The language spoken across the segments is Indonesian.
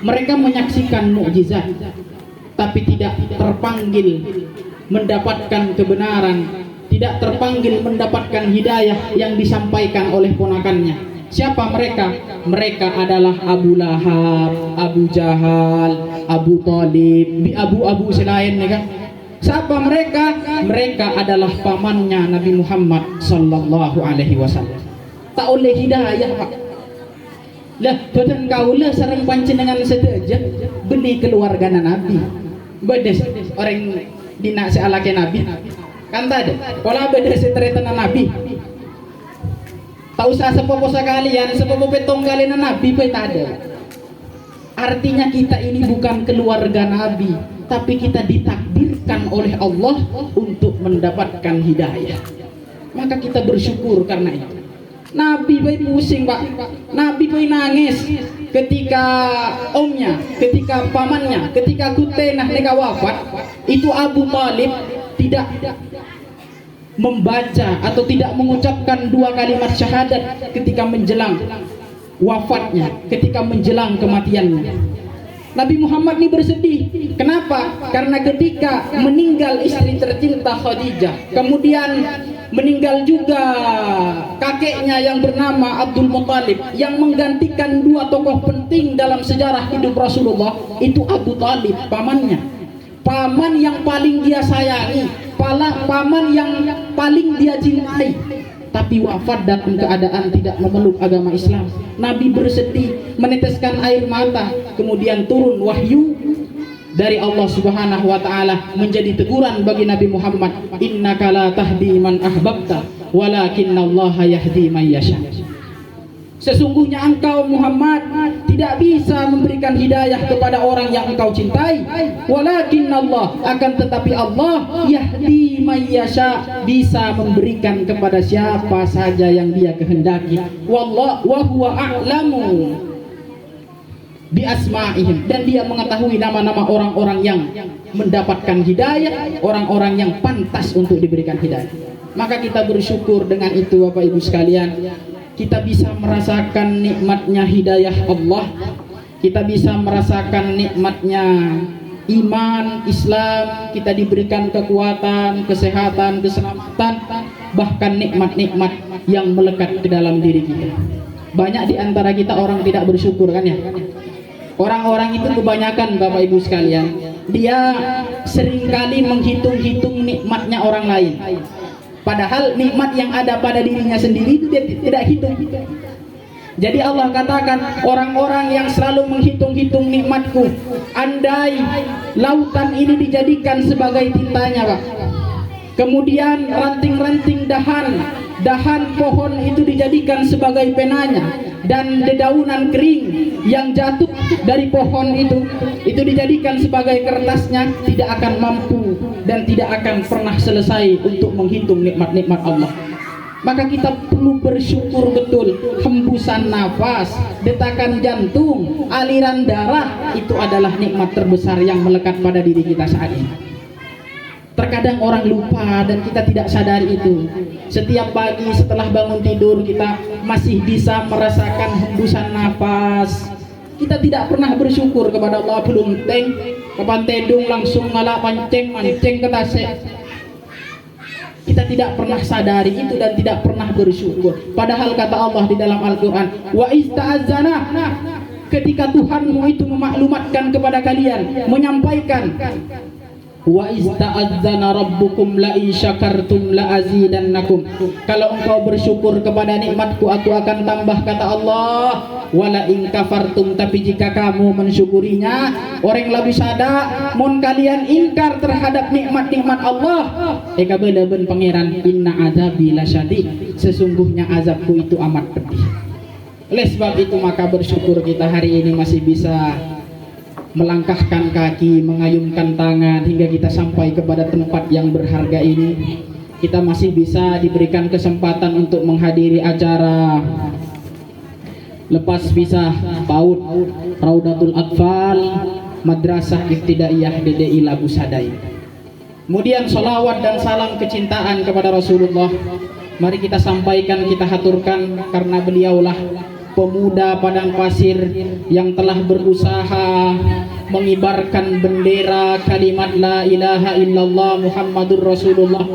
Mereka menyaksikan mukjizat, tapi tidak terpanggil mendapatkan kebenaran, tidak terpanggil mendapatkan hidayah yang disampaikan oleh ponakannya. Siapa mereka? Mereka adalah Abu Lahab, Abu Jahal, Abu Talib, abu-abu selain kan? Siapa mereka? Mereka adalah pamannya Nabi Muhammad sallallahu alaihi wasallam. Tak oleh hidayah, Pak. Lah, tuan kaulah sareng panjenengan sedaja beli keluarga Nabi. Bedes orang dina sealake Nabi. Kan tadi, pola beda seterita Nabi. Tak usah sepopo sekalian, sepopo petong kalian Nabi pun tak ada. Artinya kita ini bukan keluarga Nabi, tapi kita ditakdirkan oleh Allah untuk mendapatkan hidayah. Maka kita bersyukur karena itu. Nabi bayi pusing, Pak. Nabi bayi nangis ketika omnya, ketika pamannya, ketika Kutenah mereka wafat. Itu Abu Talib tidak membaca atau tidak mengucapkan dua kalimat syahadat ketika menjelang wafatnya, ketika menjelang kematiannya. Nabi Muhammad ini bersedih. Kenapa? Karena ketika meninggal istri tercinta Khadijah, kemudian meninggal juga kakeknya yang bernama Abdul Muthalib, yang menggantikan dua tokoh penting dalam sejarah hidup Rasulullah, itu Abu Talib, pamannya. Paman yang paling dia sayangi, paman yang paling dia cintai, tapi wafat dalam keadaan tidak memeluk agama Islam. Nabi bersedih, meneteskan air mata, kemudian turun wahyu dari Allah Subhanahu wa taala menjadi teguran bagi Nabi Muhammad, innaka la tahdi man ahbabta walakinallaha yahdi man yasha. Sesungguhnya engkau Muhammad tidak bisa memberikan hidayah kepada orang yang engkau cintai, walakinallah, akan tetapi Allah yahdi man yasha, bisa memberikan kepada siapa saja yang dia kehendaki. Wallahu wa huwa a'lamu bi asma'ihim, dan dia mengetahui nama-nama orang-orang yang mendapatkan hidayah, orang-orang yang pantas untuk diberikan hidayah. Maka kita bersyukur dengan itu, Bapak Ibu sekalian. Kita bisa merasakan nikmatnya hidayah Allah, kita bisa merasakan nikmatnya iman Islam, kita diberikan kekuatan, kesehatan, keselamatan, bahkan nikmat-nikmat yang melekat ke dalam diri kita. Banyak di antara kita orang tidak bersyukur, kan ya? Orang-orang itu kebanyakan, Bapak Ibu sekalian, dia seringkali menghitung-hitung nikmatnya orang lain. Padahal nikmat yang ada pada dirinya sendiri itu dia tidak hitung. Jadi Allah katakan, orang-orang yang selalu menghitung-hitung nikmatku, andai lautan ini dijadikan sebagai tintanya, Pak. Kemudian ranting-ranting dahan pohon itu dijadikan sebagai penanya, dan dedaunan kering yang jatuh dari pohon itu dijadikan sebagai kertasnya, tidak akan mampu dan tidak akan pernah selesai untuk menghitung nikmat-nikmat Allah. Maka kita perlu bersyukur betul. Hembusan nafas, detakan jantung, aliran darah, itu adalah nikmat terbesar yang melekat pada diri kita saat ini. Terkadang orang lupa dan kita tidak sadari itu. Setiap pagi setelah bangun tidur kita masih bisa merasakan hembusan nafas. Kita tidak pernah bersyukur kepada Allah. Belum teng kapan tedung langsung ngalah mancing ke tasik. Kita tidak pernah sadari itu dan tidak pernah bersyukur. Padahal kata Allah di dalam Al-Quran, wa ista'adzana, ketika Tuhanmu itu memaklumatkan kepada kalian, menyampaikan, wa ista'adzana rabbukum la in syakartum la azidannakum, kalau engkau bersyukur kepada nikmatku, aku akan tambah, kata Allah. Wala in kafartum, tapi jika kamu mensyukurinya, orang lebih sada mun kalian ingkar terhadap nikmat-nikmat Allah, eka belaben pangeran, inna azabi lasyadid, sesungguhnya azabku itu amat pedih. Oleh sebab itu maka bersyukur kita hari ini masih bisa melangkahkan kaki, mengayunkan tangan hingga kita sampai kepada tempat yang berharga ini. Kita masih bisa diberikan kesempatan untuk menghadiri acara lepas pisah PAUD Raudatul Atfal Madrasah Ibtidaiyah DDI Labu Sadai. Kemudian salawat dan salam kecintaan kepada Rasulullah mari kita sampaikan, kita haturkan, karena beliaulah pemuda padang pasir yang telah berusaha mengibarkan bendera kalimat la ilaha illallah Muhammadur Rasulullah.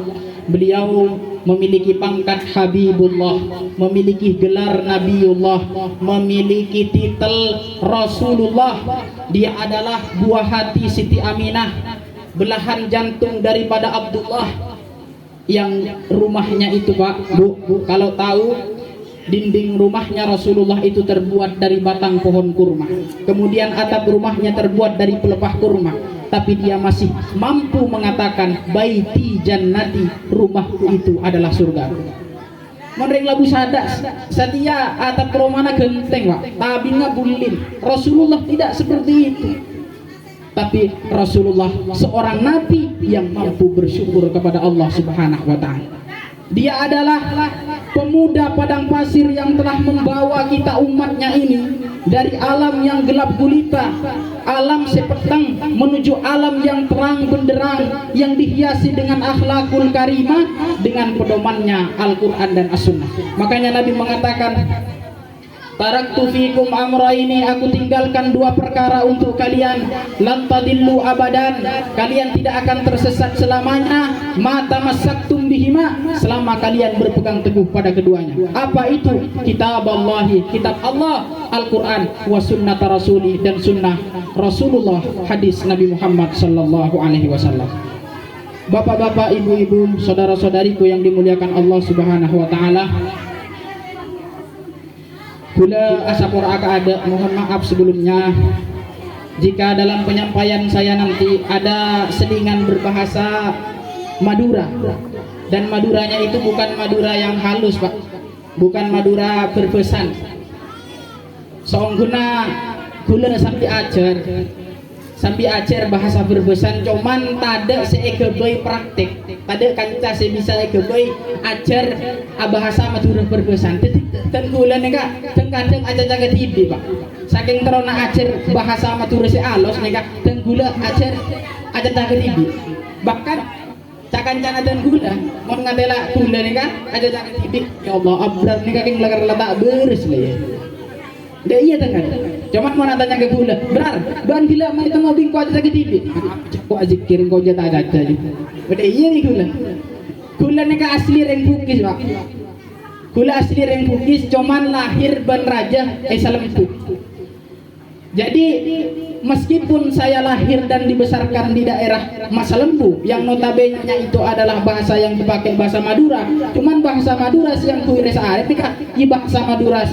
Beliau memiliki pangkat Habibullah, memiliki gelar Nabiullah, memiliki titel Rasulullah. Dia adalah buah hati Siti Aminah, belahan jantung daripada Abdullah. Yang rumahnya itu Pak, Bu, kalau tahu dinding rumahnya Rasulullah itu terbuat dari batang pohon kurma, kemudian atap rumahnya terbuat dari pelepah kurma, tapi dia masih mampu mengatakan baiti jannati, rumahku itu adalah surga. Menring labu sadas setia atap rumahnya genteng Pak, tabinga bulin. Rasulullah tidak seperti itu, tapi Rasulullah seorang nabi yang mampu bersyukur kepada Allah Subhanahu wa taala. Dia adalah pemuda padang pasir yang telah membawa kita umatnya ini dari alam yang gelap gulita, alam sepetang menuju alam yang terang benderang, yang dihiasi dengan akhlakul karimah, dengan pedomannya Al-Quran dan As-Sunnah. Makanya Nabi mengatakan, taraktu fikum amraini, aku tinggalkan dua perkara untuk kalian, lan tadillu abadan, kalian tidak akan tersesat selamanya, ma tamassaktum bihima, selama kalian berpegang teguh pada keduanya. Apa itu? Kitab Allahi, kitab Allah, Al-Quran, wa sunnata rasuli, dan sunnah Rasulullah, hadis Nabi Muhammad sallallahu alaihi wasallam. Bapak-bapak, ibu-ibu, saudara-saudariku yang dimuliakan Allah Subhanahu wa taala, Kula asapor aka ada, mohon maaf sebelumnya jika dalam penyampaian saya nanti ada selingan berbahasa Madura, dan Maduranya itu bukan Madura yang halus Pak, bukan Madura berpesan. Soalnya kula sampai ajar bahasa berpesan, cuman tada seekebay praktek, tada kanca saya bisa ekebay ajar bahasa Madura berpesan. Tenggulan nega, kadang aja-aja tibi Pak. Saking terona ajar bahasa Madura si alos nega, tenggula ajar aja-aja tibi. Bahkan cakan-cakan tenggula, mau ngadela gula nega, aja-aja tibi. Ya Allah, abrar nega king lagar letak beres lah ya. Dia iya tengah. Cuman mau nanya ke gula, berar, ban gila mau itu ngopi kau aja tibi. Kau azikirin kau jatah aja. Udah iya nih gula. Gula nega asli reng bukis Pak. Gula asli reng Bugis, cuman lahir ban raja Salembu. Jadi meskipun saya lahir dan dibesarkan di daerah Masalembu yang notabene itu adalah bahasa yang dipakai bahasa Madura, cuman bahasa Madura yang kuires arep ini bahasa Madura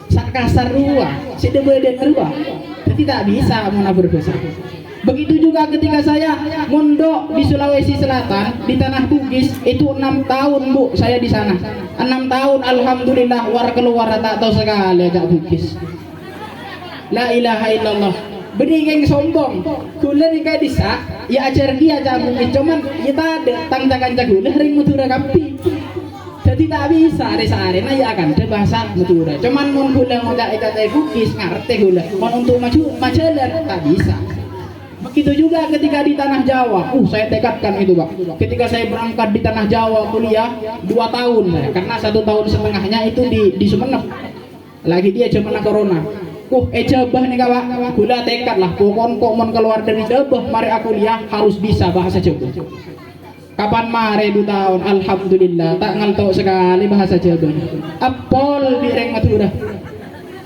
sakasar rua, sedebeden rua. Jadi tak bisa mau berbahasa. Begitu juga ketika saya mondok di Sulawesi Selatan di tanah Bugis, itu 6 tahun Bu saya di sana. 6 tahun alhamdulillah war keluar tak tahu sekali aja Bugis. La ilaha illallah. Bening sombong. Kula nikah desa ya ajar dia aja Bugis, cuman ya tade tangjakan jagula ring Madura kampi. Jadi tak bisa desa arena ya akan ada bahasa Madura. Cuman mun kula mau dak Bugis ngerti kula. Mun untuk maju majalan tak bisa. Begitu juga ketika di tanah Jawa, saya tekadkan itu Pak. Ketika saya berangkat di tanah Jawa kuliah 2 tahun, karena 1 tahun setengahnya itu di Sumenep. Lagi dia zaman corona. Jabah nih Pak, gula tekad lah. Pokoknya kok mau keluar dari Jabah, mari aku kuliah harus bisa bahasa Jawa. Kapan mare 2 tahun, alhamdulillah tak ngantuk sekali bahasa Jawa. Apol di reng Madura.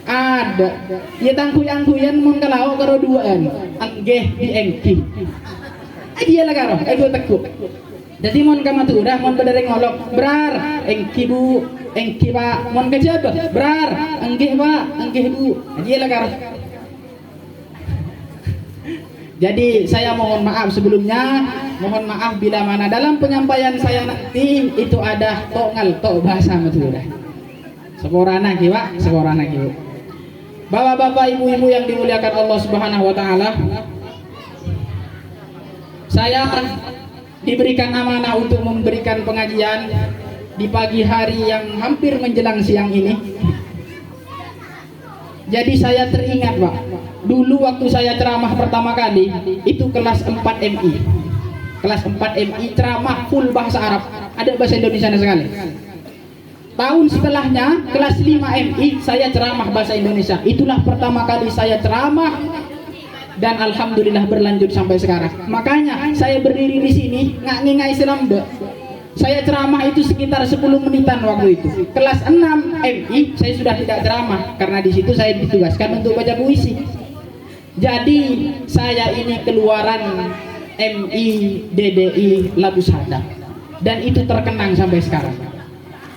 Ada ya tangkuyan mun kalau karo duaan anggeh di engki dia lah karo ego tekuk. Jadi mun ka Madura mun bedere ngolok berar engki Bu, engki Pak, mun ka Jawa berar anggeh Pak, anggeh Bu, dia lah karo. Jadi saya mohon maaf sebelumnya, mohon maaf bila mana dalam penyampaian saya nanti itu ada tongal to bahasa Madura. Seporana ki Pak, seporana ki Bu. Bapak-bapak, ibu-ibu yang dimuliakan Allah Subhanahu wa taala, saya diberikan amanah untuk memberikan pengajian di pagi hari yang hampir menjelang siang ini. Jadi saya teringat Pak, dulu waktu saya ceramah pertama kali itu kelas 4 MI. Kelas 4 MI ceramah full bahasa Arab, ada bahasa Indonesia sekali. Tahun setelahnya kelas 5 MI saya ceramah bahasa Indonesia. Itulah pertama kali saya ceramah dan alhamdulillah berlanjut sampai sekarang. Makanya saya berdiri di sini nggak ngingai selambe. Saya ceramah itu sekitar 10 menitan waktu itu. Kelas 6 MI saya sudah tidak ceramah karena di situ saya ditugaskan untuk baca puisi. Jadi saya ini keluaran MI DDI Labu Sada dan itu terkenang sampai sekarang.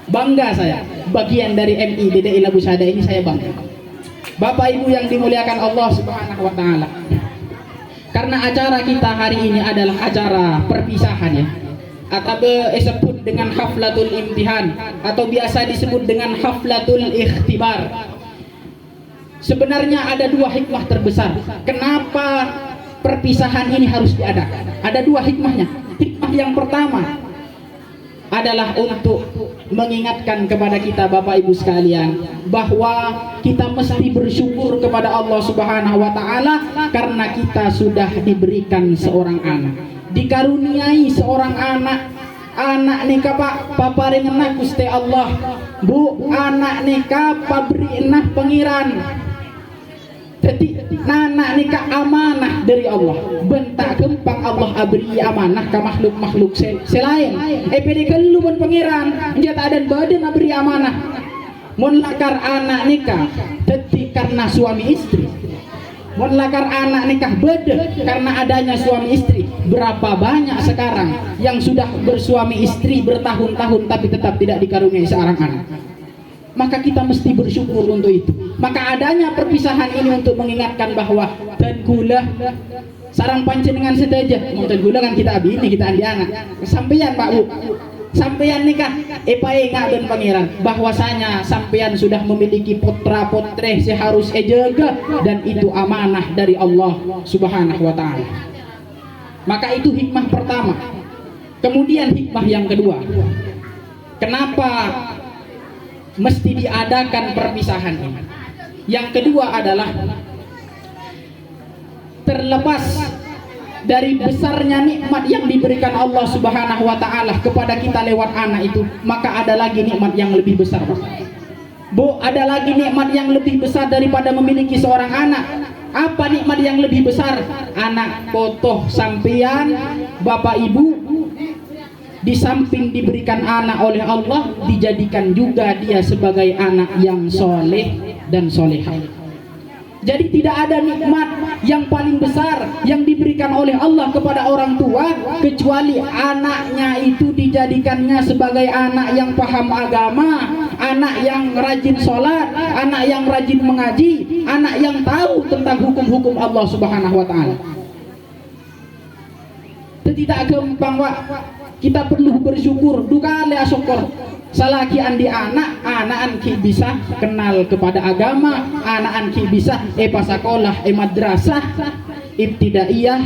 Bangga saya, bagian dari MI DDI Labu Sada ini saya bangga. Bapak Ibu yang dimuliakan Allah Subhanahu wa taala. Karena acara kita hari ini adalah acara perpisahan ya. Atau disebut dengan haflatul imtihan atau biasa disebut dengan haflatul ikhtibar. Sebenarnya ada dua hikmah terbesar. Kenapa perpisahan ini harus diadakan? Ada dua hikmahnya. Hikmah yang pertama adalah untuk mengingatkan kepada kita Bapak Ibu sekalian bahwa kita mesti bersyukur kepada Allah Subhanahu wa taala karena kita sudah diberikan seorang anak, dikaruniai seorang anak. Anak nikah Pak paparing enak Gusti Allah, Bu, anak nikah pabri enak pengiran. Jadi anak nikah amanah dari Allah. Bentak gempang Allah abri amanah ke makhluk-makhluk selain. PD kelu pun pangeran, njat adan badan abri amanah. Mun lakar anak nikah, jadi karena suami istri. Mun lakar anak nikah beda karena adanya suami istri. Berapa banyak sekarang yang sudah bersuami istri bertahun-tahun tapi tetap tidak dikaruniai seorang anak. Maka kita mesti bersyukur untuk itu. Maka adanya perpisahan ini untuk mengingatkan bahwa dan gula sarang panjenengan sedaja. Dan gula kan kita abini, kita andi anak. Sampeyan Pak Bu, sampeyan nikah epae ngak dan pangeran bahwasanya sampeyan sudah memiliki putra putre seharus jaga dan itu amanah dari Allah Subhanahu wa taala. Maka itu hikmah pertama. Kemudian hikmah yang kedua. Kenapa mesti diadakan perpisahan ini? Yang kedua adalah terlepas dari besarnya nikmat yang diberikan Allah Subhanahu wa taala kepada kita lewat anak itu, maka ada lagi nikmat yang lebih besar. Bu, ada lagi nikmat yang lebih besar daripada memiliki seorang anak. Apa nikmat yang lebih besar? Anak potoh sampean, Bapak Ibu, di samping diberikan anak oleh Allah, dijadikan juga dia sebagai anak yang soleh dan solehah. Jadi tidak ada nikmat yang paling besar yang diberikan oleh Allah kepada orang tua kecuali anaknya itu dijadikannya sebagai anak yang paham agama, anak yang rajin sholat, anak yang rajin mengaji, anak yang tahu tentang hukum-hukum Allah Subhanahu wa taala. Tidak gampang Pak. Kita perlu bersyukur, duka le syukur. Salaki andi anak ki bisa kenal kepada agama, anak ki bisa pas sekolah madrasah ibtidaiyah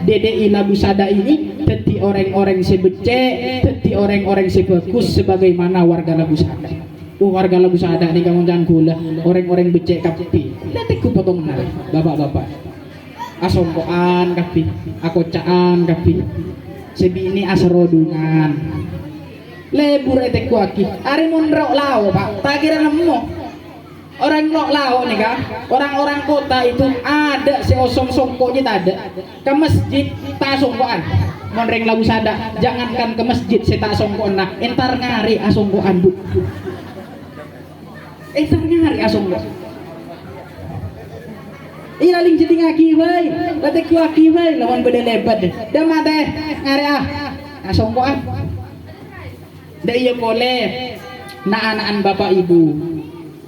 DDI Labu Sada ini jadi orang-orang sebecek, jadi orang-orang sebagus sebagaimana warga Labu Sada. Warga Labu Sada nih kamu jangan gula, orang-orang becek kapi. Nanti ku potong nal, bapak-bapak. Asongkoan kapi, akocaan kapi. Sebi ini asrodungan lebur etek kuaki ari munrok lao Pak tagiran nemu orang rok lao nih kah orang-orang kota itu ada seosong songkoknya ada ke masjid tak songkoan monreng Labu Sada jangankan ke masjid saya tak songkoan nah entar ngari asongkoan Bu entar ngari asongkoan ilaling jadi ngaki bay, batek kuaki bay, lawan beda lebat deh. Dah mate ngare asongkoan. Dah iya boleh. Na anak-an bapak ibu.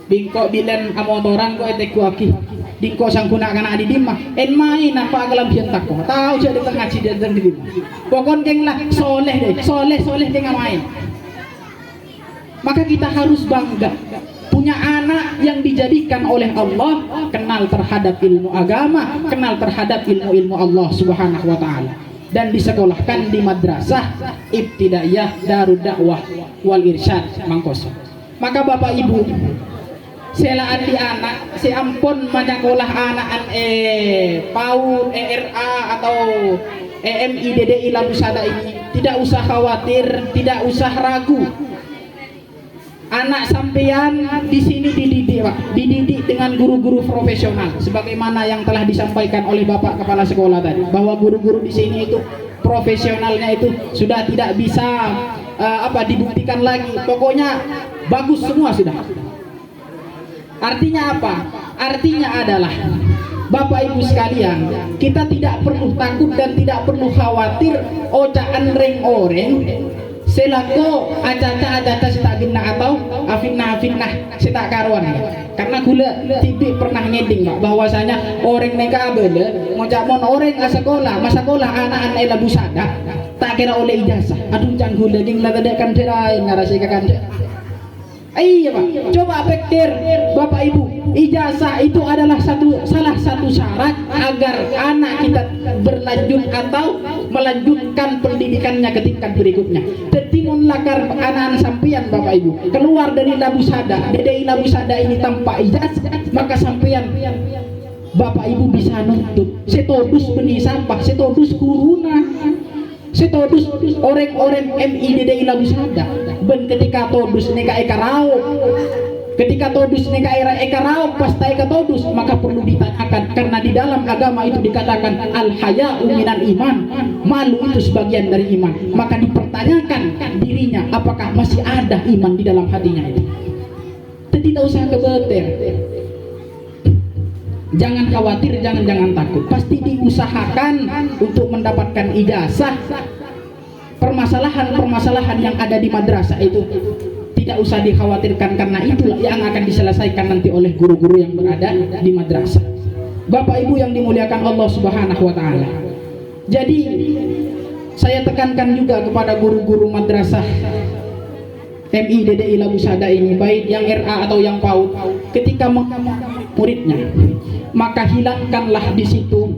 Bingko bilen amotoran ko etek kuaki. Dingko sangkuna kana adi dimah. En main apa agalam piantak ko. Tahu jadi ngaji dia dan di. Pokon keng lah soleh deh, soleh deh main. Maka kita harus bangga punya anak yang dijadikan oleh Allah kenal terhadap ilmu agama, kenal terhadap ilmu-ilmu Allah Subhanahu wa taala dan disekolahkan di madrasah ibtidaiyah Darud Dakwah wal Irsyad Mangkoso. Maka Bapak Ibu, selaan di anak, si ampun menyekolah anak PAUD, ERA atau EMI DDI Labu Sada ini tidak usah khawatir, tidak usah ragu. anak sampean di sini dididik, Pak, dididik dengan guru-guru profesional sebagaimana yang telah disampaikan oleh Bapak Kepala Sekolah tadi, bahwa guru-guru di sini itu profesionalnya itu sudah tidak bisa dibuktikan lagi, pokoknya bagus semua sudah. Artinya apa? Artinya adalah Bapak Ibu sekalian, kita tidak perlu takut dan tidak perlu khawatir ocaan reng oreng selako acaca sita fitnah atau afitnah sita karuan. Karena gula tibi pernah ngeding, Pak, bahwasanya orang neka bele ngocamon orang sekolah anak-anak labu sada tak kira oleh ijazah. Aduh jangan gula ding lah tadi kan cerai ngarasi kan. Iya, Pak, coba pikir Bapak Ibu, ijazah itu adalah salah satu syarat agar anak kita berlanjut atau melanjutkan pendidikannya ke tingkat berikutnya. Tetimun lakar anak-anak sampean Bapak Ibu keluar dari labu sada, dari labu sada ini tanpa ijazah, maka sampean Bapak Ibu bisa nuntut setodus benih sampah, setodus kuruna, setodus orang-orang MIDDI labu sada. Ben ketika todus neka eka raup, ketika todus neka eka raup pasta eka todus, maka perlu ditanyakan, karena di dalam agama itu dikatakan al haya'u minal iman, malu itu sebagian dari iman. Maka dipertanyakan dirinya apakah masih ada iman di dalam hatinya itu. Jadi tidak usah kebeter, jangan khawatir, jangan takut, pasti diusahakan untuk mendapatkan ijazah. Permasalahan yang ada di madrasah itu tidak usah dikhawatirkan, karena itulah yang akan diselesaikan nanti oleh guru-guru yang berada di madrasah. Bapak Ibu yang dimuliakan Allah Subhanahu wa taala. Jadi saya tekankan juga kepada guru-guru madrasah MIDDI Labu Sada ini, baik yang RA atau yang PAUD, ketika muridnya, maka hilangkanlah di situ,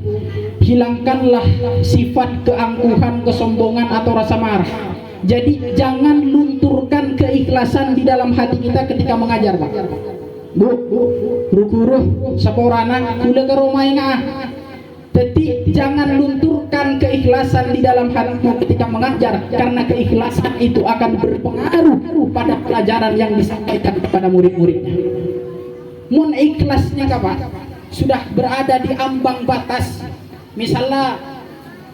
hilangkanlah sifat keangkuhan, kesombongan atau rasa marah. Jadi jangan lunturkan keikhlasan di dalam hati kita ketika mengajar, Pak. Bu, guru saporana kula ke rumah ngah. Jadi jangan lunturkan keikhlasan di dalam hatimu ketika mengajar, karena keikhlasan itu akan berpengaruh pada pelajaran yang disampaikan kepada murid-muridnya. Mun ikhlasnya Pak sudah berada di ambang batas, misalnya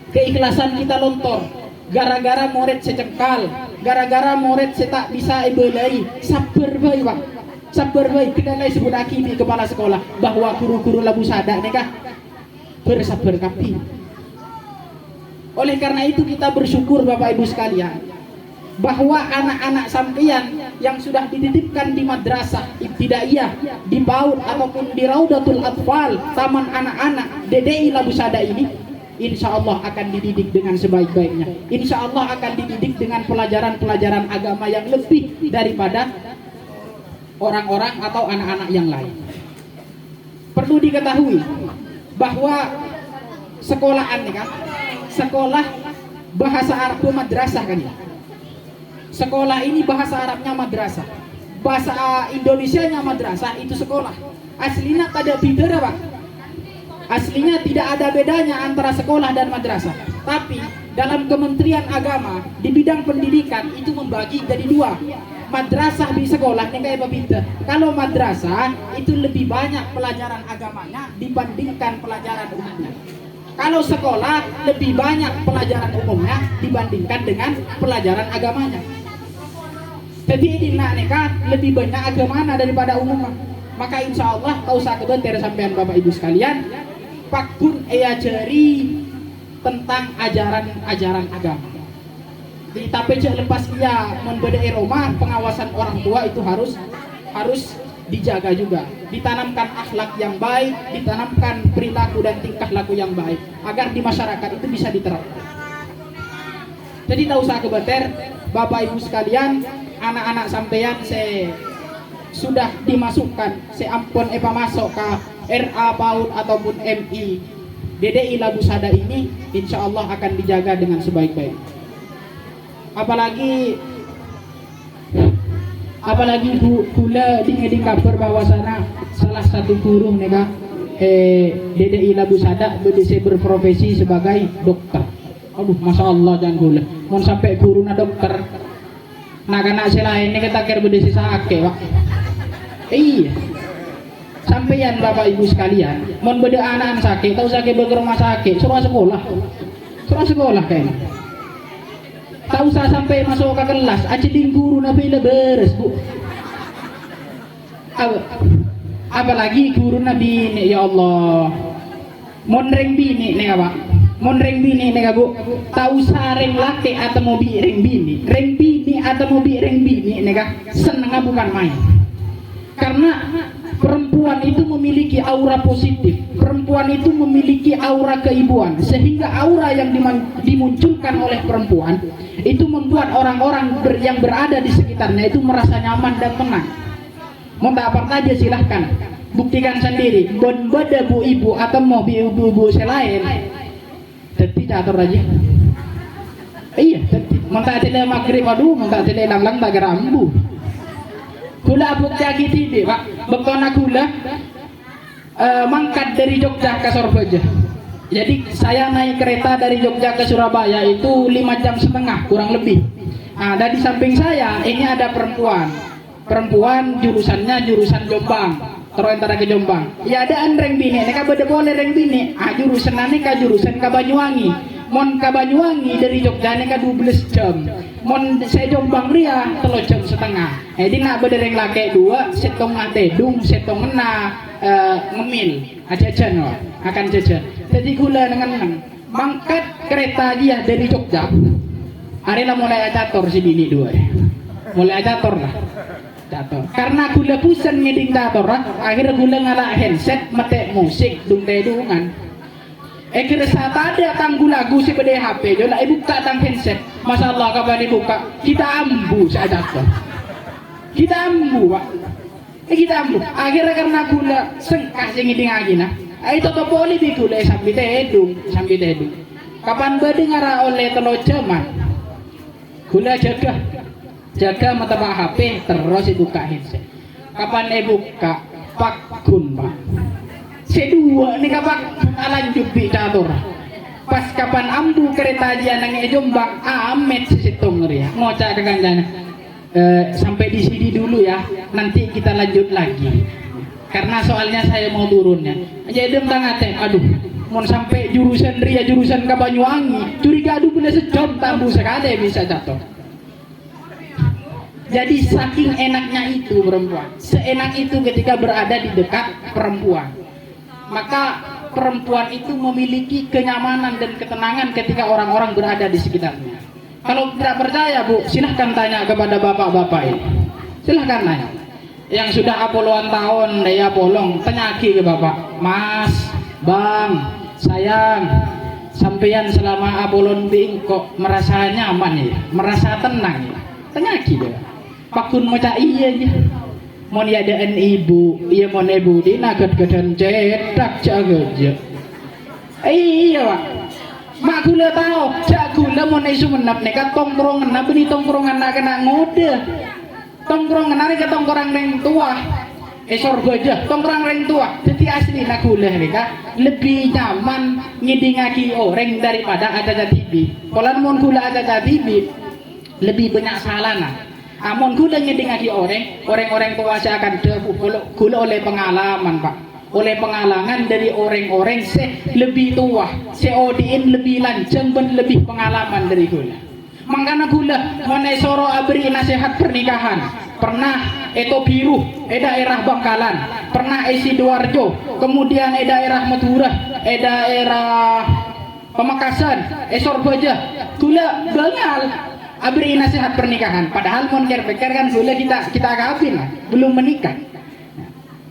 keikhlasan kita lontor gara-gara murid secengkal, gara-gara murid tak bisa ibelai, sabar baik, Pak, sabar baik. Kita nggak sebut akimi kepala sekolah bahwa guru-guru Labu Sada nih bersabar kapi. Oleh karena itu kita bersyukur Bapak Ibu sekalian, bahwa anak-anak sampeyan yang sudah dititipkan di madrasah ibtidaiyah, di PAUD ataupun di Raudatul Atfal, taman anak-anak DDI Labu Sada ini, insya Allah akan dididik dengan sebaik-baiknya. Insya Allah akan dididik dengan pelajaran-pelajaran agama yang lebih daripada orang-orang atau anak-anak yang lain. Perlu diketahui bahwa sekolahan nih kan, sekolah bahasa Arab madrasah kan ya. Sekolah ini bahasa Arabnya madrasah, bahasa Indonesianya madrasah, itu sekolah. Aslinya tak ada beda, Pak. Aslinya tidak ada bedanya antara sekolah dan madrasah. Tapi dalam Kementerian Agama di bidang pendidikan itu membagi jadi dua. Madrasah di sekolah ini kayak berbeda. Kalau madrasah itu lebih banyak pelajaran agamanya dibandingkan pelajaran umumnya. Kalau sekolah lebih banyak pelajaran umumnya dibandingkan dengan pelajaran agamanya. Jadi ini lebih banyak agamanya daripada umumnya. Maka insya Allah tak usah kebentar sampean Bapak Ibu sekalian, pakun jari tentang ajaran agama. Di tapece lepas ia membedai rumah, pengawasan orang tua itu harus dijaga juga. Ditanamkan akhlak yang baik, ditanamkan perilaku dan tingkah laku yang baik agar di masyarakat itu bisa diterapkan. Jadi tak usah kebeter Bapak Ibu sekalian, anak-anak sampeyan sudah dimasukkan ampun masuk ke RA PAUD ataupun MI DDI Labu Sada ini, insya Allah akan dijaga dengan sebaik-baik. Apalagi gula dingeding kabar bahwasana salah satu guru nega DDI Labu Sada berprofesi sebagai dokter. Aduh, masya Allah, jangan gula. Mau sampai guru na dokter, Nah kena selain ini kita kira berdesi sakit Pak. Iya. Sampeyan Bapak Ibu sekalian, mon beda anak sakit, tahu sakit ke rumah sakit, suruh sekolah kayaknya. Tak usah sampai masuk ke kelas, aja guru nabi beres Bu. Apalagi guru nabi ini ya Allah. Mon reng bini nih Pak. Mon reng bini nih Bu. Tak usah reng laki atau mau reng bini. Reng bini atau mau reng bini nih seneng bukan main. Karena perempuan itu memiliki aura positif, perempuan itu memiliki aura keibuan, sehingga aura yang dimunculkan oleh perempuan itu membuat orang-orang yang berada di sekitarnya itu merasa nyaman dan tenang. Mau tak apa saja silahkan, buktikan sendiri. Beda bu ibu atau mau ibu selain, jadi catur aja. Iya, mau tak tidak maghrib aduh, mau tak tidak lang tak gerambu. Gula bukti lagi tidak Pak, bekona gula mangkat dari Jogja ke Surabaya. Jadi saya naik kereta dari Jogja ke Surabaya itu 5,5 jam kurang lebih. Nah, dari samping saya ini ada perempuan jurusannya jurusan Jombang, terantara ke Jombang. Ya ada reng bini, ini beda boleh reng bini. Jurusan ini jurusan ke Banyuwangi. Mon ke Banyuwangi dari Jogja ini 12 jam. Mon saya Jombang dia 3,5 jam. Jadi nak bedereng laki 2 setong tedung setong ngemil jajan akan jajan. Jadi gula dengan mangkat kereta dia dari Jogja. Hari lah mulai catur si bini 2. Mulai catur lah. Catur. Karena gula pusing ngeding catur akhirnya gula ngalah handset mate musik dung tedungan. Kira saat ada tangguh lagu si pada HP, dia nak buka tang handset. Masalah kapan dibuka, kita ambu saja tu. Kita ambu, Pak. Kita ambu. Akhirnya karena gula sengkah sengiding lagi nah. Itu tu boleh digula sambil tedung. Kapan berdengar oleh telur jaman, gula jaga mata pak HP terus dibuka handset. Kapan buka pakun Pak. Sedua ni kapan lanjut bicara pas kapan ambu kereta dia nang Jombang amet sesitung dia ngocak ke ganjana sampai di sini dulu ya nanti kita lanjut lagi karena soalnya saya mau turunnya jadi tangate aduh mau sampai jurusan ria jurusan ke Banyuwangi curiga aduh bener sejam tambu sekali bisa jatuh. Jadi saking enaknya itu perempuan, seenak itu ketika berada di dekat perempuan. Maka perempuan itu memiliki kenyamanan dan ketenangan ketika orang-orang berada di sekitarnya. Kalau tidak percaya Bu, silahkan tanya kepada bapak-bapak ini. Silahkan tanya. Yang sudah apoluan tahun, dia polong, tanya lagi ke bapak. Mas, bang, sayang, sampean selama apolon bing kok merasa nyaman ya, merasa tenang ya. Tanya lagi dia. Pakun macam iya aja. Mon adaan ibu, iya mon ibu di nagat gadan cetak jaga. Iya Pak. Mak gula tahu, jak gula mon isu menap nekat tongkrongan, nabi ni tongkrongan nak kena ngode. Tongkrongan nari ke tongkrong reng tua. Surabaya, tongkrong reng tua. Jadi asli nak gula ni lebih nyaman ngidingaki orang daripada ada TV. Kalau mon gula ada TV lebih banyak salahnya. Amon gula ngedingaki orang tua saya akan gula oleh pengalaman Pak, oleh pengalaman dari orang-orang lebih tua, seodiin lebih lanceng dan lebih pengalaman dari gula. Makanya gula menai soro abri nasihat pernikahan, pernah itu biru, daerah Bangkalan, pernah Sidoarjo, kemudian daerah Madura, daerah Pamekasan, Surabaya, gula banyak. Abri nasihat pernikahan, padahal mon pikir kan gula kita kawin lah, belum menikah.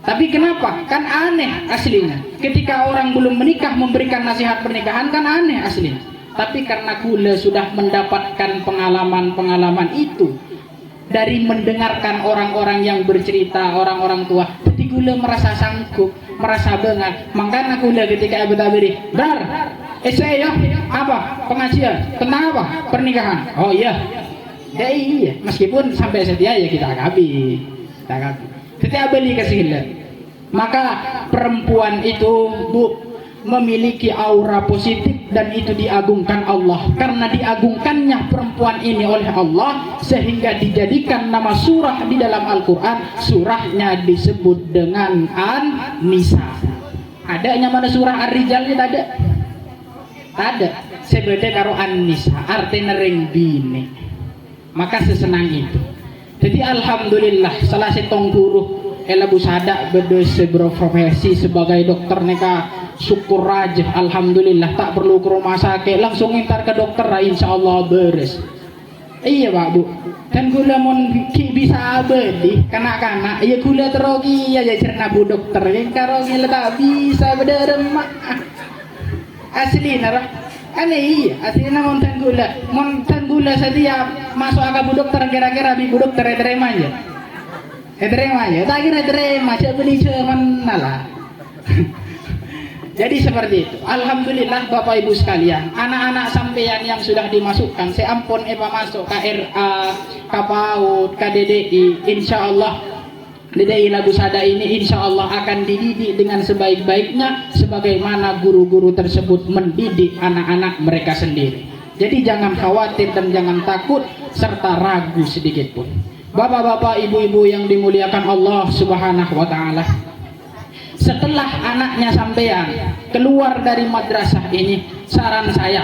Tapi kenapa? Kan aneh aslinya. Ketika orang belum menikah memberikan nasihat pernikahan kan aneh aslinya. Tapi karena gula sudah mendapatkan pengalaman-pengalaman itu dari mendengarkan orang-orang yang bercerita, orang-orang tua, jadi gula merasa sanggup, merasa bengal. Makanya gula ketika Abu Tabiri, saya apa pengajian tentang apa pernikahan. Oh iya ya iya meskipun sampai setia ya kita akabi setiap beli kesehila. Maka perempuan itu Bu memiliki aura positif dan itu diagungkan Allah. Karena diagungkannya perempuan ini oleh Allah sehingga dijadikan nama surah di dalam Al-Quran, surahnya disebut dengan An-Nisa. Adanya mana surah Ar-Rijal ini ada? Ada. Sebeda karo An-Nisa artinya ring bini. Maka sesenang itu. Jadi alhamdulillah salah setong guru Elabu sada bede berprofesi sebagai dokter neka syukur aja alhamdulillah tak perlu ke rumah sakit langsung ntar ke dokter insyaallah beres. Iya Pak Bu, dan gula mon bisa abadi kanak-kanak ya gula terogi ya cerna bu dokter yang karogi tak bisa beda remak asli nara aneh iya asli na montan gula setiap masuk ke bu dokter kira-kira bu dokter terima aja. Terima ya, tak kira terima, saya beli cuman nalar. Jadi seperti itu. Alhamdulillah Bapak Ibu sekalian, anak-anak sampeyan yang sudah dimasukkan, saya ampun masuk KRA, KPAUD, KDDI, insya Allah DDI Lagu Sada ini insya Allah akan dididik dengan sebaik-baiknya, sebagaimana guru-guru tersebut mendidik anak-anak mereka sendiri. Jadi jangan khawatir dan jangan takut serta ragu sedikit pun. Bapak-bapak, ibu-ibu yang dimuliakan Allah Subhanahu wa taala. Setelah anaknya sampean keluar dari madrasah ini, saran saya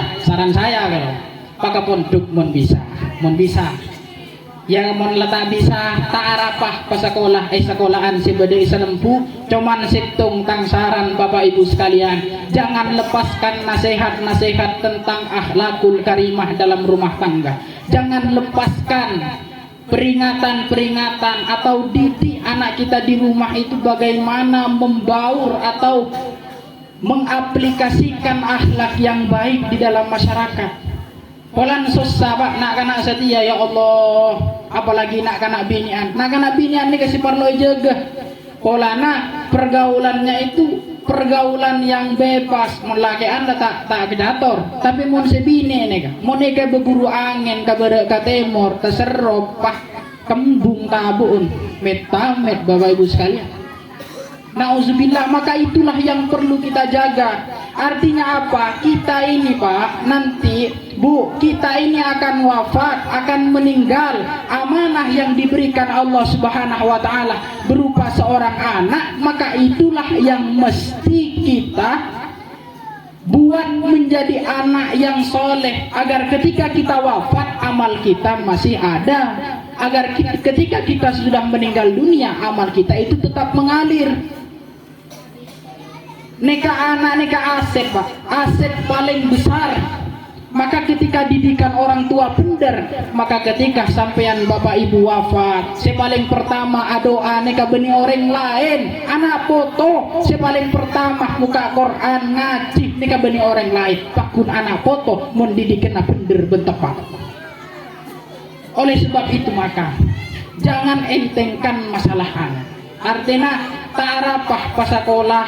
kalau pakai pondok mon bisa. Yang mon letak bisa tak arapah pas sekolahan si bede senempu, cuman situng tang saran Bapak Ibu sekalian, jangan lepaskan nasihat-nasihat tentang akhlakul karimah dalam rumah tangga. Jangan lepaskan peringatan-peringatan atau didik anak kita di rumah itu bagaimana membaur atau mengaplikasikan akhlak yang baik di dalam masyarakat. Polan susah Pak nak kanak setia ya Allah, apalagi nak kanak binian ini kasih parlo jaga. Polana pergaulannya itu pergaulan yang bebas, melaki anda tak kedator, tapi mon sebine nega, mon nega beguru angin kabere katemor, terserop pah kembung tabun, met Bapak Ibu sekalian. Nauzubillah, maka itulah yang perlu kita jaga. Artinya apa? Kita ini Pak, nanti Bu, kita ini akan wafat, akan meninggal. Amanah yang diberikan Allah Subhanahu wa taala berupa seorang anak, maka itulah yang mesti kita buat menjadi anak yang soleh, agar ketika kita wafat amal kita masih ada, agar ketika kita sudah meninggal dunia amal kita itu tetap mengalir. Neka anak, neka aset Pak, aset paling besar. Maka ketika didikan orang tua benar, maka ketika sampean Bapak Ibu wafat, paling pertama doa neka beni orang lain, anak foto paling pertama muka Quran ngaji neka beni orang lain, pakun anak foto mendidikan bener bentepat. Oleh sebab itu maka jangan entengkan masalah anak. Artinya tarapah pas sekolah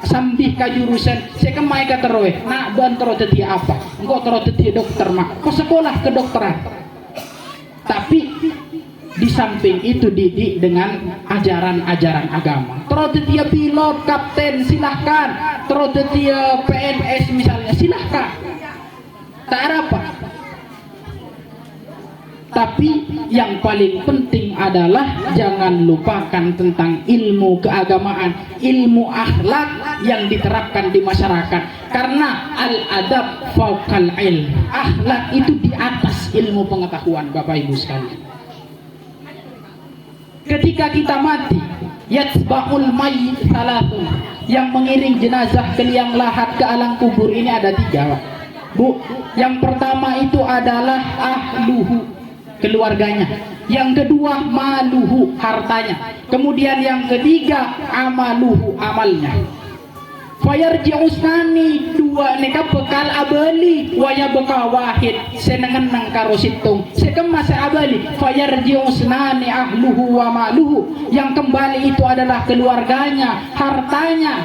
sambih ka jurusan sekemai ka teroe nak bantro teti apa engkau tero teti dokter mak pas sekolah kedokteran, tapi di samping itu didik dengan ajaran-ajaran agama. Tero teti pilot, kapten silahkan, tero teti PNS misalnya silahkan, tak apa. Tapi yang paling penting adalah jangan lupakan tentang ilmu keagamaan, ilmu akhlak yang diterapkan di masyarakat. Karena al-adab fauqal ilm, akhlak itu di atas ilmu pengetahuan Bapak Ibu sekalian. Ketika kita mati, yatsba'ul mayyit salatun, yang mengiring jenazah ke liang lahat ke alam kubur ini ada 3 Bu. Yang pertama itu adalah ahluhu, keluarganya. Yang kedua maluhu, hartanya. Kemudian yang ketiga amaluhu, amalnya. Fayarji'usnani, 2 neka bekal abali waya bekal wahid senengan nang karo situng sekema se abali. Fayarji'usnani ahluhu wa maluhu, yang kembali itu adalah keluarganya, hartanya.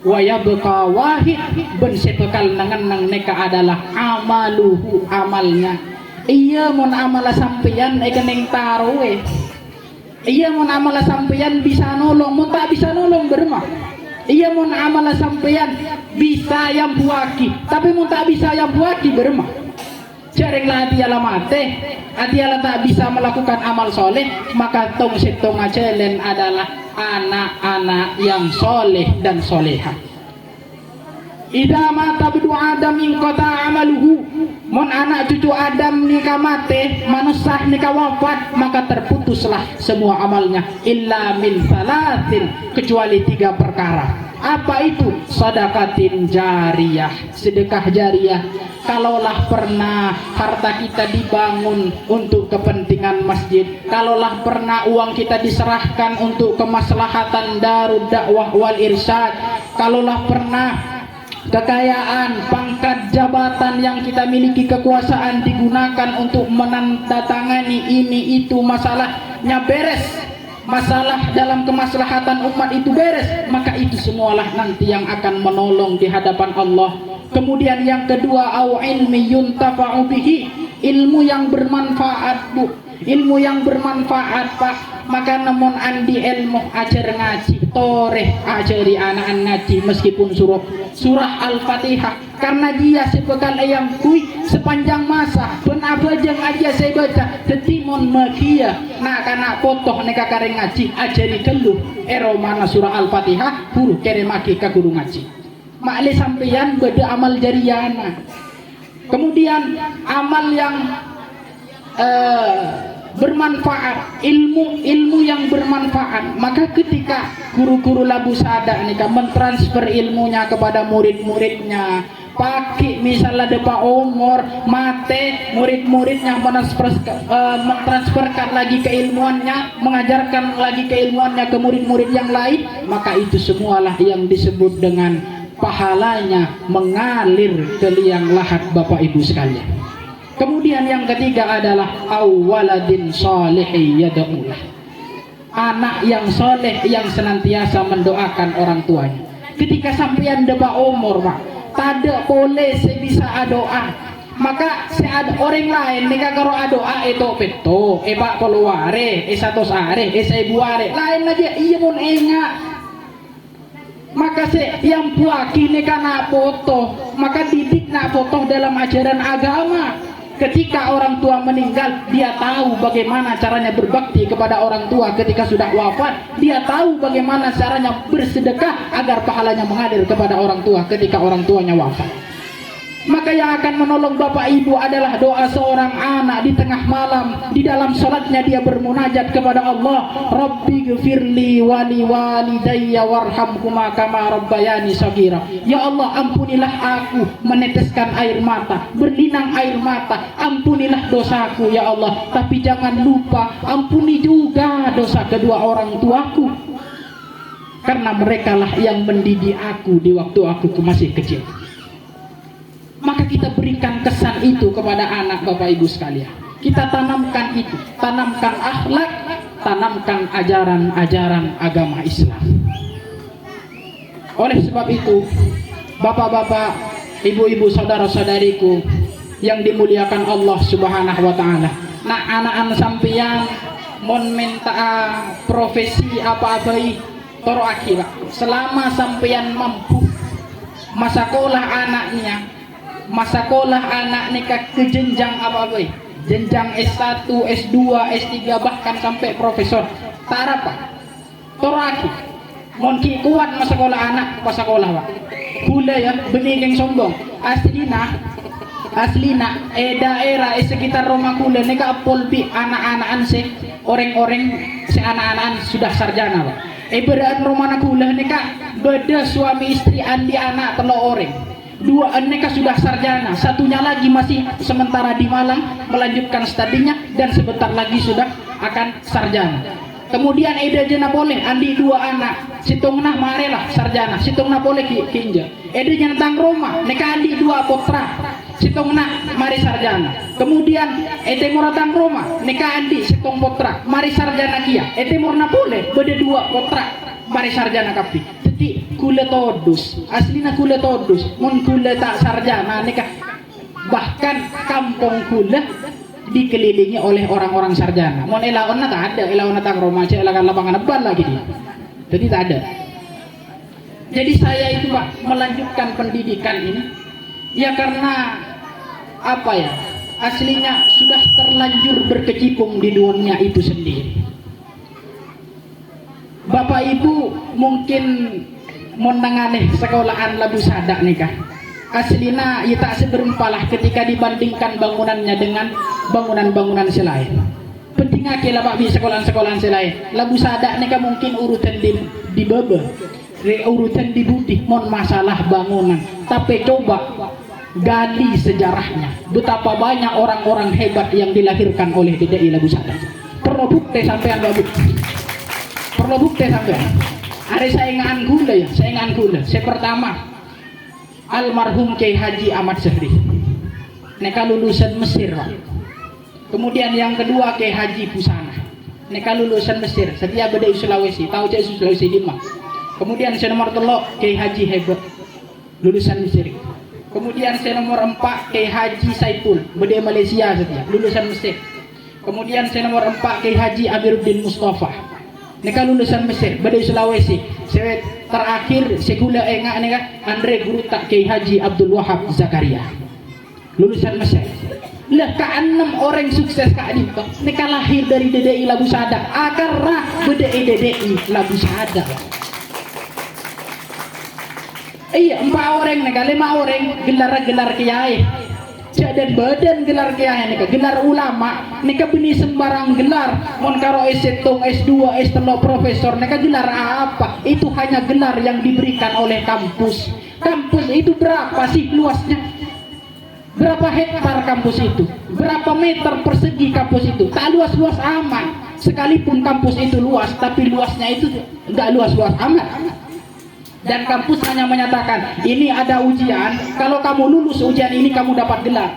Waya bekal wahid ben sebekal nangan nang neka adalah amaluhu, amalnya. Iya mon amala sampeyan ekeneng taruh iya mon amala sampeyan bisa nolong, mon tak bisa nolong bermah. Iya mon amala sampeyan bisa yang buaki, tapi mau tak bisa yang buaki bermah jaringlah atiala mate, atiala tak bisa melakukan amal soleh, maka tong setong ajelen adalah anak-anak yang soleh dan soleha. Idza mata bidu Adam in qata amaluhu, mon anak cucu Adam nikah mate, manusah nikah wafat, maka terputuslah semua amalnya illa min salatin, kecuali 3 perkara. Apa itu? Sedekatin jariyah, sedekah jariyah. Kalaulah pernah harta kita dibangun untuk kepentingan masjid, kalaulah pernah uang kita diserahkan untuk kemaslahatan Darud Dakwah wal Irsyad, kalaulah pernah kekayaan, pangkat, jabatan yang kita miliki, kekuasaan digunakan untuk menandatangani ini itu, masalahnya beres, masalah dalam kemaslahatan umat itu beres, maka itu semualah nanti yang akan menolong di hadapan Allah. Kemudian yang kedua, au ilmi yuntafa'u bihi, ilmu yang bermanfaat, Bu, ilmu yang bermanfaat, Pak. Maka namun andi ilmu ajar ngaji, toreh ajari anak ngaji meskipun surah Al-Fatihah, karena dia sebekal ayam kui sepanjang masa penabajang aja saya baca tetimon makia, nak kana potoh neka kareng ngaji ajari keluh ero mana surah Al-Fatihah huru kere maki ka guru ngaji makle sampeyan beda amal jariyana. Kemudian amal yang bermanfaat, ilmu yang bermanfaat, maka ketika guru-guru labu sada nih mentransfer ilmunya kepada murid-muridnya, pakai misalnya depa umur mate, murid-muridnya mentransferkan lagi keilmuannya, mengajarkan lagi keilmuannya ke murid-murid yang lain, maka itu semualah yang disebut dengan pahalanya mengalir ke liang lahat Bapak Ibu sekalian. Kemudian yang ketiga adalah awaladin salihi yad'ulah, anak yang soleh yang senantiasa mendoakan orang tuanya. Ketika sampean deba umur, Pak, tada boleh sebisa doa, maka seada orang lain nika karo doa itu peto pak keluare satu are buare lain aja iya pun enggak. Maka yang puaki nika nak foto, maka didik nak foto dalam ajaran agama. Ketika orang tua meninggal, dia tahu bagaimana caranya berbakti kepada orang tua. Ketika sudah wafat, dia tahu bagaimana caranya bersedekah agar pahalanya mengalir kepada orang tua ketika orang tuanya wafat. Maka yang akan menolong Bapak Ibu adalah doa seorang anak di tengah malam, di dalam sholatnya dia bermunajat kepada Allah, Rabbi gfirli wali walidayya warhamhuma kama rabbayani shaghira. Ya Allah, ampunilah aku, meneteskan air mata, berlinang air mata, ampunilah dosaku ya Allah, tapi jangan lupa ampuni juga dosa kedua orang tuaku, karena merekalah yang mendidik aku di waktu aku masih kecil. Maka kita berikan kesan itu kepada anak Bapak Ibu sekalian. Kita tanamkan itu, tanamkan akhlak, tanamkan ajaran-ajaran agama Islam. Oleh sebab itu, Bapak-bapak, Ibu-ibu, saudara-saudariku yang dimuliakan Allah Subhanahu wa taala. Nah, anak-anak sampeyan mon minta profesi apa-apa toro akhirat. Selama sampeyan mampu masakolah anaknya, masakolah anak nikah ke jenjang apa-apa, jenjang S1, S2, S3, bahkan sampai profesor. Tak apa, toraki monki kuat masakolah anak masakolah Pak. Hula ya benigeng sombong aslina daerah sekitar rumah kula nikah polbi anak-anakan orang-orang anak-anakan sudah sarjana Pak. Beraan rumah kula nikah beda suami istri andi anak telo orang. Dua aneka sudah sarjana, satunya lagi masih sementara di Malang melanjutkan studinya dan sebentar lagi sudah akan sarjana. Kemudian eda jena boleh andi dua anak, situngna marelah sarjana, situngna boleh kinja. Eda jena tang Roma, neka andi dua putra, situngna mari sarjana. Kemudian ede moratang Roma, neka andi situng putra, mari sarjana kia. Ede morna boleh beda dua putra, mari sarjana kapi. Kula todus, aslina kula todus, mon kula tak sarjana nikah. Bahkan kampung kula dikelilingi oleh orang-orang sarjana. Mon elaonna tak ada, elaonna tak Roma, elakan lapangan bal lagi dia. Jadi tak ada. Jadi saya itu Pak melanjutkan pendidikan ini ya karena apa ya, aslinya sudah terlanjur berkecimpung di dunia itu sendiri. Bapak Ibu mungkin menangani sekolahan Labu Sadak nih kah, aslinya ya tak seberumpalah ketika dibandingkan bangunannya dengan bangunan-bangunan selain. Penting aja lah Pak di sekolahan-sekolahan selain. Labu Sadak nih kah mungkin urutan di bebe, urutan di budi, mon masalah bangunan. Tapi coba gali sejarahnya, betapa banyak orang-orang hebat yang dilahirkan oleh DDI Labu Sadak. Perlu bukti sampean Bapak. Perlu bukti sampean. Ada saingan gula ya, saingan gula. Saya pertama almarhum Kiai Haji Ahmad Syahri. Neka lulusan Mesir Pak. Kemudian yang kedua Kiai Haji Pusana. Neka lulusan Mesir. Setia beda Sulawesi. Tahu cek Sulawesi Lima. Kemudian saya nomor telok Kiai Haji Hebat, lulusan Mesir. Kemudian saya nomor 4 Kiai Haji Saiful, beda Malaysia setia, lulusan Mesir. Kemudian saya nomor 4 Kiai Haji Amiruddin Mustafa, neka lulusan Mesir, beda Sulawesi. Saya terakhir sekula enggak neka Andre Guru Tak Kiai Haji Abdul Wahab Zakaria, lulusan Mesir. Lah keenam orang sukses kak ini neka lahir dari DDI Labu Sadak, akarna beda DDI Labu Sadak. Iya, 4 orang nih, 5 orang gelar kiai. Jadi badan gelar kiai nih, gelar ulama nih benih sembarang gelar. Mon karo S1, S2, S3 profesor nih gelar apa? Itu hanya gelar yang diberikan oleh kampus. Kampus itu berapa sih luasnya? Berapa hektar kampus itu? Berapa meter persegi kampus itu? Tak luas-luas amat. Sekalipun kampus itu luas, tapi luasnya itu enggak luas-luas amat. Dan kampus hanya menyatakan ini ada ujian, kalau kamu lulus ujian ini kamu dapat gelar.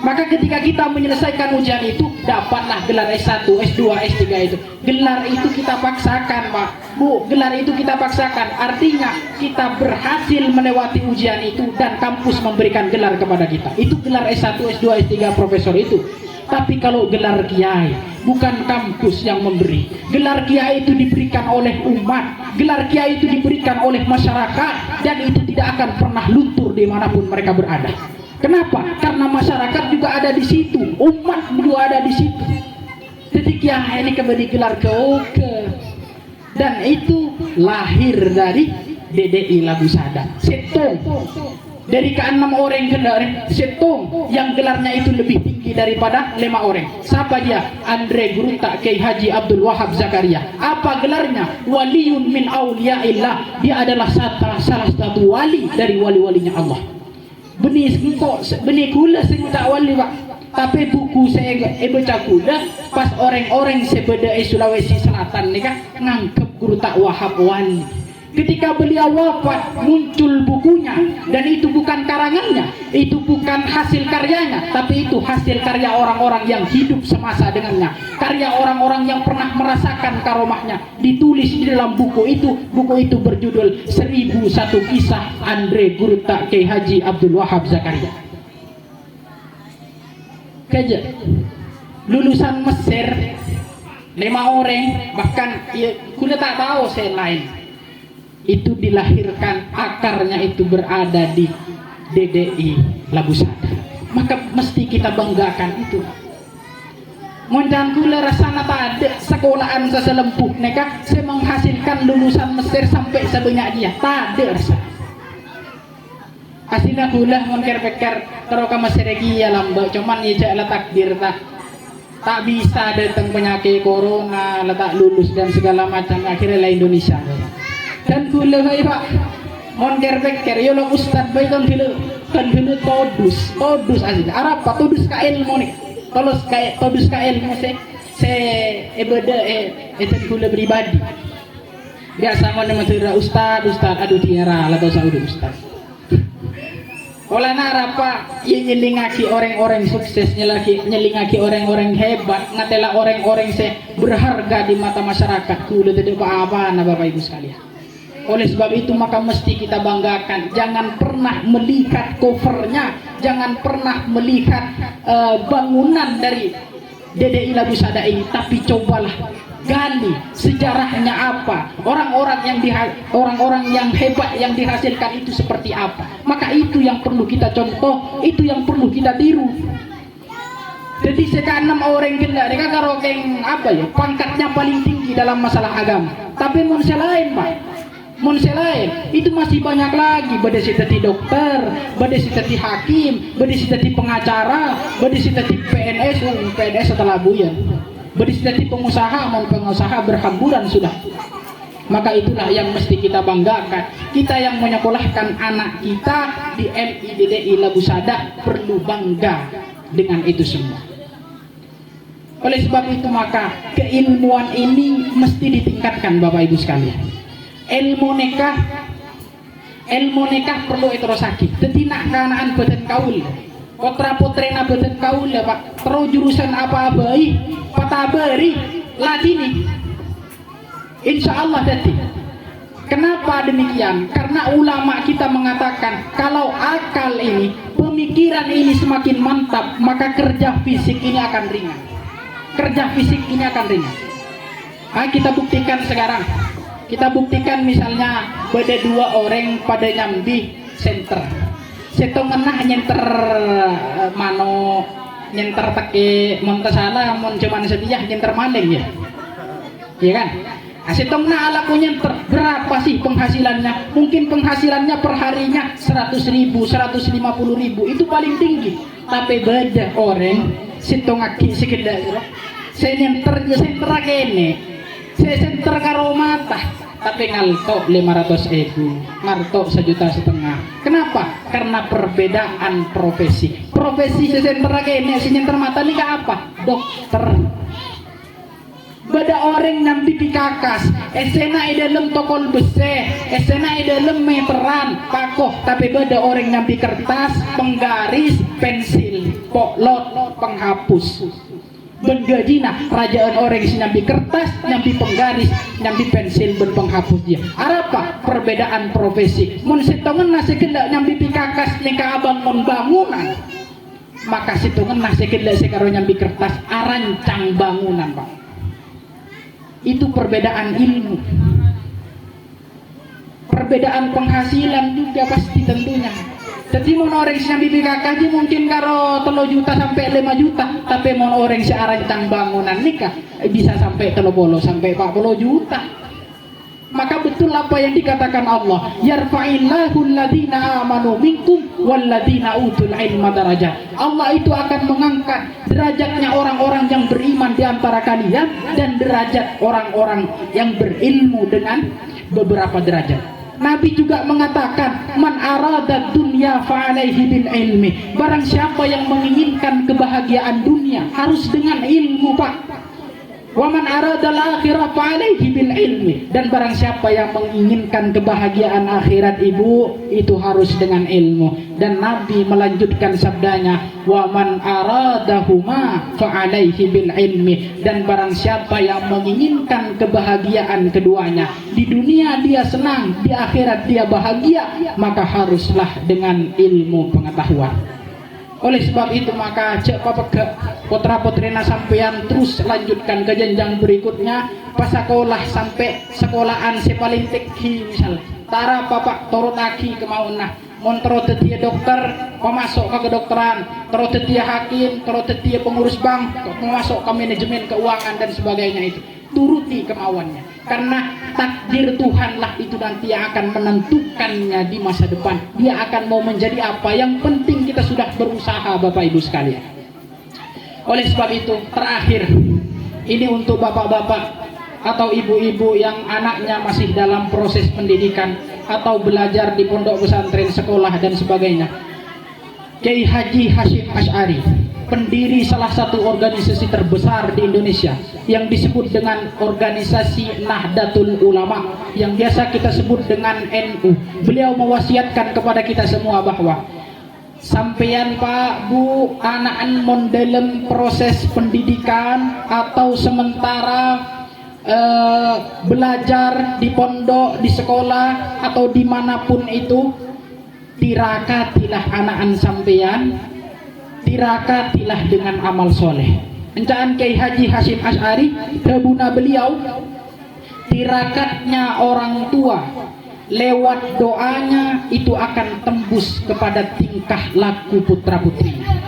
Maka ketika kita menyelesaikan ujian itu dapatlah gelar S1, S2, S3 itu. Gelar itu kita paksakan Pak Bu, gelar itu kita paksakan. Artinya kita berhasil melewati ujian itu dan kampus memberikan gelar kepada kita. Itu gelar S1, S2, S3 profesor itu. Tapi kalau gelar kiai bukan kampus yang memberi. Gelar kiai itu diberikan oleh umat. Gelar kiai itu diberikan oleh masyarakat dan itu tidak akan pernah luntur dimanapun mereka berada. Kenapa? Karena masyarakat juga ada di situ, umat juga ada di situ. Jadi kiai ini kembali gelar ke dan itu lahir dari DDI Labu Sadak. Setong dari ke-6 orang gelar setong yang gelarnya itu lebih tinggi daripada 5 orang. Siapa dia? Andre Guru Tak Kiai Haji Abdul Wahab Zakaria. Apa gelarnya? Waliyun min auliyaillah. Dia adalah salah satu wali dari wali-walinya Allah. Benih kula sing tak wali Pak. Tapi buku saya baca kula pas orang-orang sebeda Sulawesi Selatan nih kan ngangkep Guru Tak Wahab wali. Ketika beliau wafat muncul bukunya dan itu bukan karangannya, itu bukan hasil karyanya, tapi itu hasil karya orang-orang yang hidup semasa dengannya, karya orang-orang yang pernah merasakan karomahnya, ditulis di dalam buku itu. Buku itu berjudul 1001 Kisah Andre Guru Tak Kiai Haji Abdul Wahab Zakaria. Kaja lulusan Mesir 5 orang, bahkan ya, kuda tak tahu saya lain. Itu dilahirkan, akarnya itu berada di DDI Labu Sadak. Maka mesti kita banggakan itu. Monjan kula rasana tak ada sekolahan seselempuh neka saya menghasilkan lulusan Mesir sampai sebanyak dia. Tak ada rasa. Aslinya kula mengker-peker teroka Mesir lagi ya lambat. Cuman ya lah takdir tak bisa datang penyakit corona, letak lulus dan segala macam, akhirnya lah Indonesia. Dan kula hai Pak mengker-peker yo lo ustad bae kan dulu todus asli Arab Pak todus ka ilmu nih. Todus ka ilmu se ebeda itu kula pribadi. Biasa mau nama ustad aduh tiara lah tahu saudara ustad. Olah nara Pak nyelingaki orang-orang sukses, nyelingaki orang-orang hebat, ngatela orang-orang berharga di mata masyarakat. Kula tidak apa-apa na Bapak Ibu sekalian. Oleh sebab itu maka mesti kita banggakan. Jangan pernah melihat covernya, jangan pernah melihat bangunan dari DDI Labu Sadak ini, tapi cobalah gali sejarahnya apa, orang-orang yang hebat yang dihasilkan itu seperti apa. Maka itu yang perlu kita contoh, itu yang perlu kita tiru. Jadi sekarang orang gila mereka karo keng apa ya, pangkatnya paling tinggi dalam masalah agama. Tapi monse lain, Pak. Monse lain itu masih banyak lagi. Bade sitati dokter, bade sitati hakim, bade sitati pengacara, bade sitati PNS, PNS setelah buyan. Bade sitati pengusaha, pengusaha berhamburan sudah. Maka itulah yang mesti kita banggakan. Kita yang menyekolahkan anak kita di MIDDI Labusada perlu bangga dengan itu semua. Oleh sebab itu maka keilmuan ini mesti ditingkatkan Bapak Ibu sekalian. Ilmu nikah perlu terusaki. Tetina kanaan badan kaul, putra putrena badan kaul ya Pak. Terus jurusan apa bayi, patabari, latini. Insya Allah dati. Kenapa demikian? Karena ulama kita mengatakan kalau akal ini, pemikiran ini semakin mantap, maka kerja fisik ini akan ringan. Kerja fisik ini akan ringan. Kita buktikan sekarang. Kita buktikan misalnya ada dua orang pada nyambi center. Setengah nyenter mano, nyenter teke montasala, mon cuman setia nyenter maling ya. Iya kan? Setengah ala nyenter berapa sih penghasilannya? Mungkin penghasilannya per harinya 100.000, 150.000 itu paling tinggi. Tapi beda orang setengah sekedar saya nyenter kene, saya center karo mata, tapi ngalto 500.000, ngalto 1,5 juta. Kenapa? Karena perbedaan profesi. Profesi saya center kene, saya nyenter mata ini apa? Dokter. Beda orang nyambi pikakas, esena dalam tokol bese, esena dalam meteran, pakoh. Tapi beda orang nyambi kertas, penggaris, pensil, poklot, penghapus. Benggajina kerajaan orang isi nyambi kertas, nyambi penggaris, nyambi pensil, ben penghapus dia. Apa? Perbedaan profesi. Mun setongan nasi kendak nyambi pikakas nika abang mun bangunan. Maka setongan nasi kendak sekaro nyambi kertas arancang bangunan, Pak. Itu perbedaan ilmu. Perbedaan penghasilan juga pasti tentunya. Jadi mau orang si nyambi PKK mungkin karo 3 juta sampai 5 juta, tapi mau orang si arancang bangunan nikah bisa sampai 30 sampai 40 juta. Maka betul apa yang dikatakan Allah, yarfa'illahu alladhina amanu minkum walladhina utul ilma darajat. Allah itu akan mengangkat derajatnya orang-orang yang beriman di antara kalian dan derajat orang-orang yang berilmu dengan beberapa derajat. Nabi juga mengatakan, man arada dunya fa'alaihi bil ilmi. Barang siapa yang menginginkan kebahagiaan dunia harus dengan ilmu, Pak. Wa man arada al-akhirah fa'alaihi bil ilmi. Dan barang siapa yang menginginkan kebahagiaan akhirat Ibu, itu harus dengan ilmu. Dan Nabi melanjutkan sabdanya, wa man aradahuma fa'alaihi bil ilmi. Dan barang siapa yang menginginkan kebahagiaan keduanya, di dunia dia senang, di akhirat dia bahagia, maka haruslah dengan ilmu pengetahuan. Oleh sebab itu maka cek putra putrina sampean terus lanjutkan ke jenjang berikutnya, pas sekolah sampai sekolahan paling tinggi misal tara bapak turut lagi kemauan montro tetia dokter, pemasuk ke kedokteran, terus tetia hakim, terus tetia pengurus bank, memasuk ke manajemen keuangan dan sebagainya. Itu turuti kemauannya, karena takdir Tuhanlah itu nanti yang akan menentukannya di masa depan. Dia akan mau menjadi apa, yang penting kita sudah berusaha, Bapak Ibu sekalian. Oleh sebab itu terakhir ini untuk bapak-bapak atau ibu-ibu yang anaknya masih dalam proses pendidikan atau belajar di pondok pesantren, sekolah dan sebagainya. Kiai Haji Hashim Asy'ari, pendiri salah satu organisasi terbesar di Indonesia yang disebut dengan organisasi Nahdlatul Ulama, yang biasa kita sebut dengan NU. Beliau mewasiatkan kepada kita semua bahwa sampeyan Pak Bu anak mon dalam proses pendidikan atau sementara belajar di pondok, di sekolah atau dimanapun itu, tirakatilah anak-anak sampeyan, tirakatilah dengan amal soleh. Encaan Kiai Haji Hasyim Asy'ari, tabuna beliau, tirakatnya orang tua lewat doanya itu akan tembus kepada tingkah laku putra putrinya.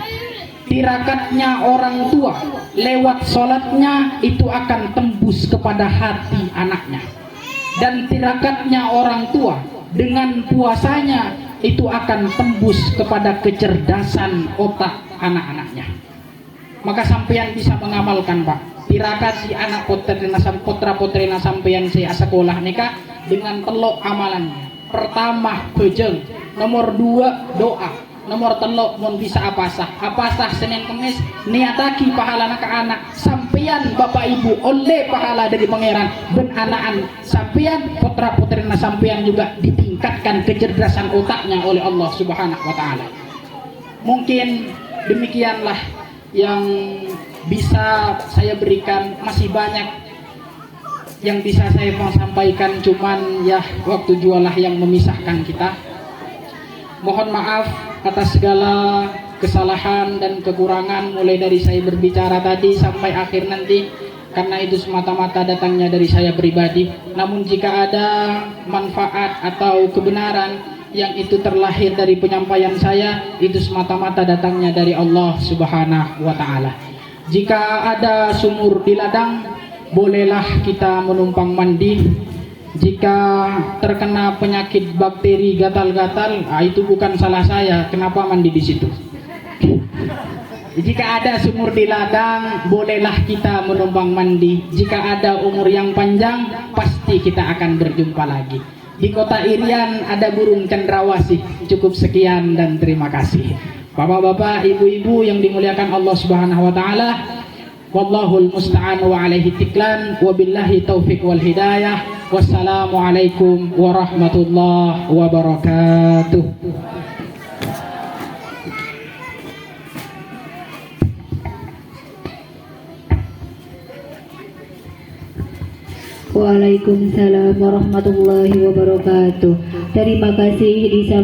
Tirakatnya orang tua lewat sholatnya itu akan tembus kepada hati anaknya. Dan tirakatnya orang tua dengan puasanya itu akan tembus kepada kecerdasan otak anak-anaknya. Maka sampeyan bisa mengamalkan, Pak, tirakat si anak putra putrina sampeyan si sekolah nikah dengan telok amalannya. Pertama bejeng, nomor 2 doa, nomor telok mun bisa apasah Senin Kemis niataki pahala ke anak sampeyan bapak ibu oleh pahala dari pangeran, ben anaan sampeyan putra putrina sampeyan juga ditingkatkan kecerdasan otaknya oleh Allah Subhanahu wa taala. Mungkin demikianlah yang bisa saya berikan, masih banyak yang bisa saya sampaikan, cuman ya waktu jualah yang memisahkan kita. Mohon maaf atas segala kesalahan dan kekurangan mulai dari saya berbicara tadi sampai akhir nanti, karena itu semata-mata datangnya dari saya pribadi. Namun jika ada manfaat atau kebenaran yang itu terlahir dari penyampaian saya, itu semata-mata datangnya dari Allah Subhanahu wa taala. Jika ada sumur di ladang, bolehlah kita menumpang mandi. Jika terkena penyakit bakteri gatal-gatal, itu bukan salah saya, kenapa mandi di situ. Jika ada sumur di ladang, bolehlah kita menumpang mandi. Jika ada umur yang panjang, pasti kita akan berjumpa lagi. Di kota Irian ada burung cendrawasih. Cukup sekian dan terima kasih. Bapak-bapak, ibu-ibu yang dimuliakan Allah Subhanahu wa taala, wallahul musta'an wa alaihi tiklan, wabillahi taufiq wal hidayah. Wassalamualaikum warahmatullahi wabarakatuh. Waalaikumsalam warahmatullahi wabarakatuh. Terima kasih